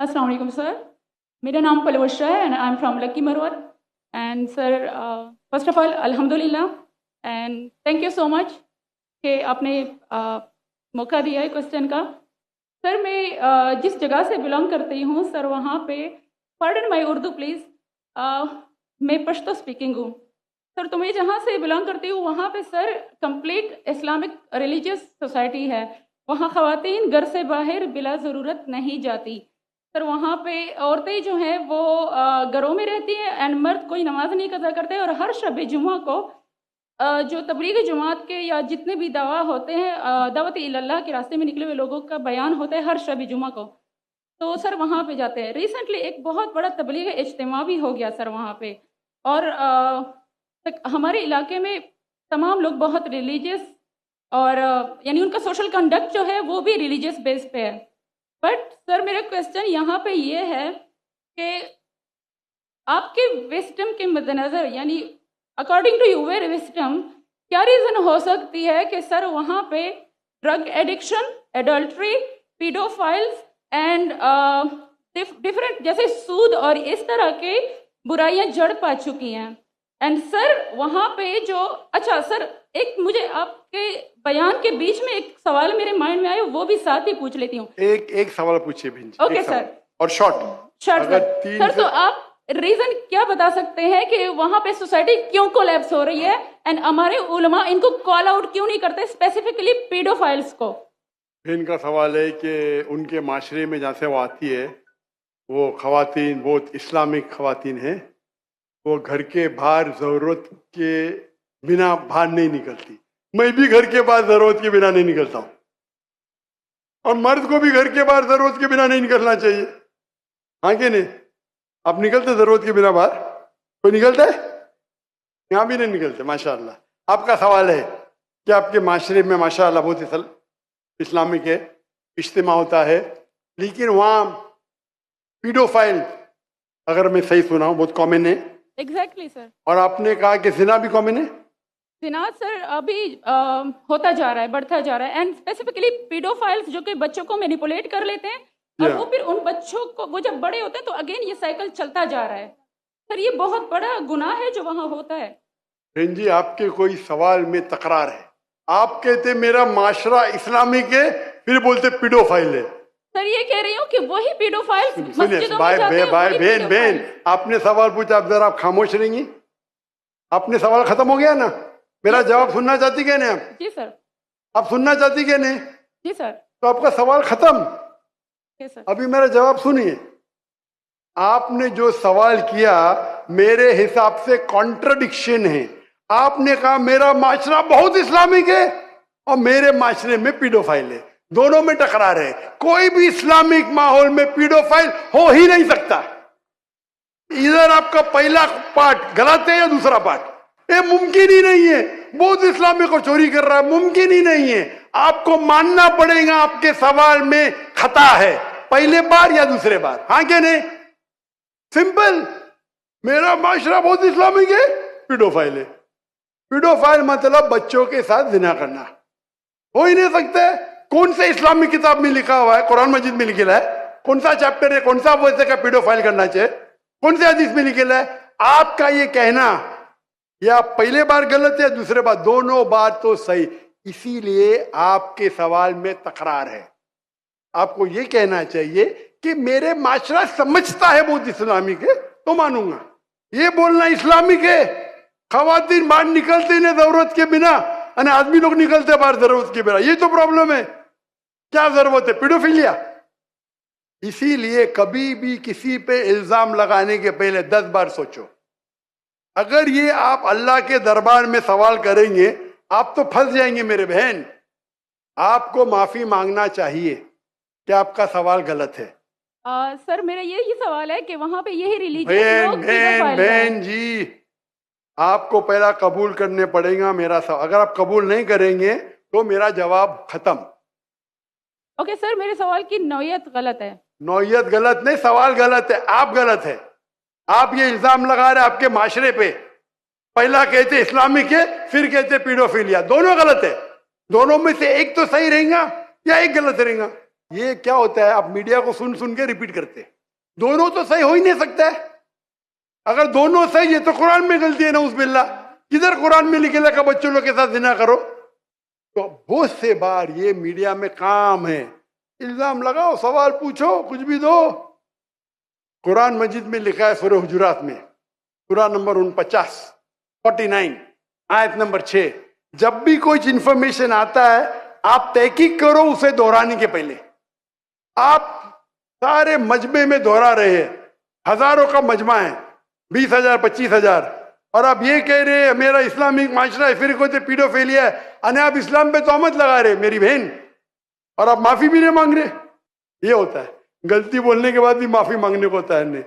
अस्सलाम वालेकुम सर, मेरा नाम पलवशा है and I am from Lakki Marwat and sir first of all अल्हम्दुलिल्लाह and thank you so much कि आपने मौका दिया है क्वेश्चन का। सर मैं जिस जगह से बिलोंग करती हूँ सर वहाँ पे पार्डन माई उर्दू प्लीज़, मैं पश्तो स्पीकिंग हूँ सर। तो मैं जहाँ से बिलोंग करती हूँ वहाँ पे sir complete Islamic religious society है। वहाँ ख़वातीन घर से बाहर बिला ज़रूरत नहीं जाती सर। वहाँ पे औरतें जो हैं वो घरों में रहती हैं एंड मर्द कोई नमाज नहीं कज़ा करते। और हर शब जुमा को जो तबलीग जमात के या जितने भी दवा होते हैं दावत इल्लल्लाह के रास्ते में निकले हुए लोगों का बयान होता है हर शब जुमा को, तो सर वहाँ पे जाते हैं। रिसेंटली एक बहुत बड़ा तबलीग इज्तिमा भी हो गया सर वहाँ पे। और हमारे इलाके में तमाम लोग बहुत रिलीजियस और यानी उनका सोशल कंडक्ट जो है वो भी रिलीजियस बेस पे है। बट सर मेरा क्वेश्चन यहाँ पे ये है कि आपके विस्डम के मद्देनज़र यानी अकॉर्डिंग टू यूर विस्डम क्या रीज़न हो सकती है कि सर वहाँ पे drug addiction, adultery, paedophiles and different जैसे सूद और इस तरह के बुराइयां जड़ पा चुकी हैं। एंड सर वहाँ पे जो अच्छा सर एक मुझे आपके बयान के बीच में एक सवाल मेरे माइंड में आया, वो भी साथ ही पूछ लेती हूँ। एक सवाल पूछिए भिंज। Okay sir. और शॉर्ट सर तो आप रीजन क्या बता सकते हैं कि वहां पे सोसाइटी क्यों कोलैप्स हो रही है एंड हमारे उलमा इनको कॉल आउट क्यों नहीं करते, स्पेसिफिकली पीडोफाइल्स को? इनका सवाल है कि उनके माशरे में जहाँ से वो आती है वो खवातीन बहुत इस्लामिक खवातीन है, वो घर के बाहर ज़रूरत के बिना बाहर नहीं निकलती। मैं भी घर के बाहर ज़रूरत के बिना नहीं निकलता हूँ और मर्द को भी घर के बाहर ज़रूरत के बिना नहीं निकलना चाहिए। हाँ कि नहीं? आप निकलते ज़रूरत के बिना बाहर? कोई निकलता है? यहाँ भी नहीं निकलते माशाअल्लाह। आपका सवाल है कि आपके माशरे में माशाअल्लाह बहुत इस्लामिक है, इज्तिमा होता है, लेकिन वहाँ पीडोफाइल अगर मैं सही सुना हूँ बहुत कॉमन है। Exactly sir. और आपने कहा कि जिना भी कॉमन है। जिना सर अभी होता जा रहा है, बढ़ता जा रहा है एंड स्पेसिफिकली पीडोफाइल्स जो कि बच्चों को मैनिपुलेट कर लेते हैं और वो फिर उन बच्चों को वो जब बड़े होते हैं तो अगेन ये साइकिल चलता जा रहा है। सर ये बहुत बड़ा गुनाह है जो वहाँ होता है। बहन जी आपके कोई सवाल में तकरार है। आप कहते मेरा माशरा इस्लामिक है, फिर बोलते पीडोफाइल है। सर ये कह रही हूँ कि वही पीडोफाइल्स मस्जिदों में जाते हैं। भाई बहन आपने सवाल पूछा, अब जरा आप खामोश रहेंगी? आपने सवाल खत्म हो गया ना? मेरा जवाब सुनना चाहती क्या नहीं आप? जी सर। आप सुनना चाहती क्या नहीं? जी सर। तो आपका सवाल खत्म। सर अभी मेरा जवाब सुनिए। आपने जो सवाल किया मेरे हिसाब से कॉन्ट्रडिक्शन है। आपने कहा मेरा माशरा बहुत इस्लामिक है और मेरे माशरे में पीडोफाइल है, दोनों में टकरार है। कोई भी इस्लामिक माहौल में पीडोफाइल हो ही नहीं सकता। इधर आपका पहला पार्ट गलत है या दूसरा पार्ट? ये मुमकिन ही नहीं है। बहुत इस्लामिक को चोरी कर रहा है, मुमकिन ही नहीं है। आपको मानना पड़ेगा आपके सवाल में खता है, पहले बार या दूसरे बार। हाँ क्या नहीं? सिंपल। मेरा माशरा बहुत इस्लामिक है, पीडोफाइल है। पीडोफाइल मतलब बच्चों के साथ जिना करना। हो ही नहीं सकता। कौन से इस्लामिक किताब में लिखा हुआ है? कुरान मजीद में लिखा है? कौन सा चैप्टर है? कौन सा वैसे का पीडोफाइल करना चाहिए? कौन से हदीस में लिखा है? आपका ये कहना या पहले बार गलत है, दूसरे बार, दोनों बार तो सही। इसीलिए आपके सवाल में तकरार है। आपको ये कहना चाहिए कि मेरे माशरा समझता है बहुत इस्लामिक है तो मानूंगा। ये बोलना इस्लामिक है, खवातीन बाहर निकलते नहीं जरूरत के बिना और आदमी लोग निकलते बाहर जरूरत के बिना, ये तो प्रॉब्लम है। क्या जरूरत है? पीडोफिलिया। इसीलिए कभी भी किसी पे इल्जाम लगाने के पहले 10 बार सोचो। अगर ये आप अल्लाह के दरबार में सवाल करेंगे आप तो फंस जाएंगे मेरे बहन। आपको माफी मांगना चाहिए कि आपका सवाल गलत है। सर मेरा यही सवाल है कि वहां पे यही रिलीजियस लोग बहन जी आपको पहला कबूल करने पड़ेगा मेरा सवाल। अगर आप कबूल नहीं करेंगे तो मेरा जवाब खत्म। ओके सर, मेरे सवाल की नौयत गलत है। नौयत गलत नहीं, सवाल गलत है, आप गलत है। आप ये इल्जाम लगा रहे आपके माशरे पे। पहला कहते इस्लामिक है, फिर कहते पीडोफिलिया। दोनों गलत है। दोनों में से एक तो सही रहेगा या एक गलत रहेगा। ये क्या होता है, आप मीडिया को सुन सुन के रिपीट करते हैं। दोनों तो सही हो ही नहीं सकता है। अगर दोनों सही है तो कुरान में गलती है ना, उस बिल्ला किधर कुरान में लिखे लगा बच्चों लोग के साथ जिना करो। तो बहुत से बार ये मीडिया में काम है, इल्जाम लगाओ, सवाल पूछो, कुछ भी दो। कुरान मजीद में लिखा है सूरह हुजुरात में, सूरह नंबर 49 आयत नंबर 6, जब भी कोई इंफॉर्मेशन आता है आप तहकीक करो उसे दोहराने के पहले। आप सारे मजमे में दोहरा रहे हैं, हजारों का मजमा है, 20,000 25,000, और आप ये कह रहे हैं मेरा इस्लामिक माशरा है, फिर कोई पीडोफिलिया है, अने आप इस्लाम पे तोहमत लगा रहे मेरी बहन, और आप माफी भी नहीं मांग रहे। ये होता है, गलती बोलने के बाद भी माफी मांगने को होता है।